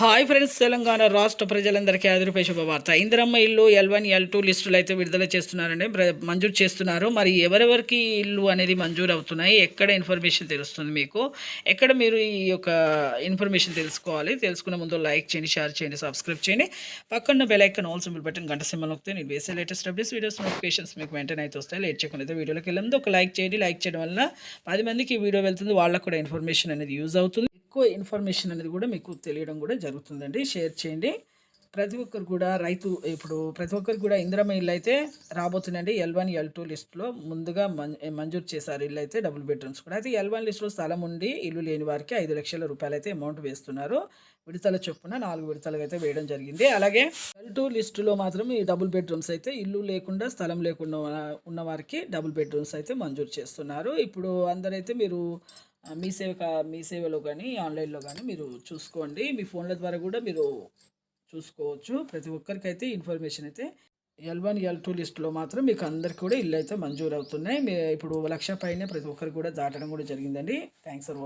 Hi friends, Telangana రాష్ట్ర ప్రజలందరికీ ఆదిరూపే శుభవార్త. ఇందిరమ్మ ఇల్లు L1, L2 లిస్టులు అయితే విడుదల చేస్తున్నారండి, మంజూరు చేస్తున్నారు. మరి ఎవరెవరికి ఇల్లు అనేది మంజూరు అవుతున్నాయి, ఎక్కడ ఇన్ఫర్మేషన్ తెలుస్తుంది మీకు, ఎక్కడ మీరు ఈ యొక్క ఇన్ఫర్మేషన్ తెలుసుకోవాలి. తెలుసుకునే ముందు లైక్ చేయండి, షేర్ చేయండి, సబ్స్క్రైబ్ చేయండి. పక్కన bell icon all symbol button గంట సింబల్ నొక్కితే నేను వేసే లేటెస్ట్ అప్డేట్స్ వీడియోస్ నోటిఫికేషన్స్ మీకు వెంటనే అయితే వస్తాయి. లేట్ చేయకుండా అయితే వీడియోలోకి వెళ్ళండి. ఒక లైక్ చేయండి. లైక్ చేయడం వల్ల 10 మందికి ఈ వీడియో వెళ్తుంది, వాళ్ళకు కూడా ఇన్ఫర్మేషన్ అనేది యూజ్ అవుతుంది. ఎక్కువ ఇన్ఫర్మేషన్ అనేది కూడా మీకు తెలియడం కూడా జరుగుతుందండి. షేర్ చేయండి. ప్రతి ఒక్కరు కూడా ఇప్పుడు ప్రతి ఒక్కరికి కూడా ఇందిరమ్మ ఇల్లు అయితే రాబోతుందండి. L1, L2 లిస్టులో ముందుగా మంజూరు చేశారు ఇల్లు అయితే, డబుల్ బెడ్రూమ్స్ కూడా. అయితే L1 లిస్టులో స్థలం ఉండి ఇల్లు లేని వారికి 5 లక్షల రూపాయలు అయితే అమౌంట్ వేస్తున్నారు. విడతల చొప్పున 4 విడతలుగా అయితే వేయడం జరిగింది. అలాగే L2 లిస్టులో మాత్రం ఈ డబుల్ బెడ్రూమ్స్ అయితే ఇల్లు లేకుండా స్థలం లేకుండా ఉన్న వారికి డబుల్ బెడ్రూమ్స్ అయితే మంజూరు చేస్తున్నారు. ఇప్పుడు అందరైతే మీరు మీ సేవలో కానీ ఆన్లైన్లో కానీ మీరు చూసుకోండి. మీ ఫోన్ల ద్వారా కూడా మీరు చూసుకోవచ్చు. ప్రతి ఒక్కరికైతే ఇన్ఫర్మేషన్ అయితే L1, L2 లిస్టులో మాత్రం మీకు అందరికి కూడా ఇల్లు అయితే మంజూరు అవుతున్నాయి. ఇప్పుడు 1,00,000 పైనే ప్రతి ఒక్కరికి కూడా దాటడం కూడా జరిగిందండి. Thanks for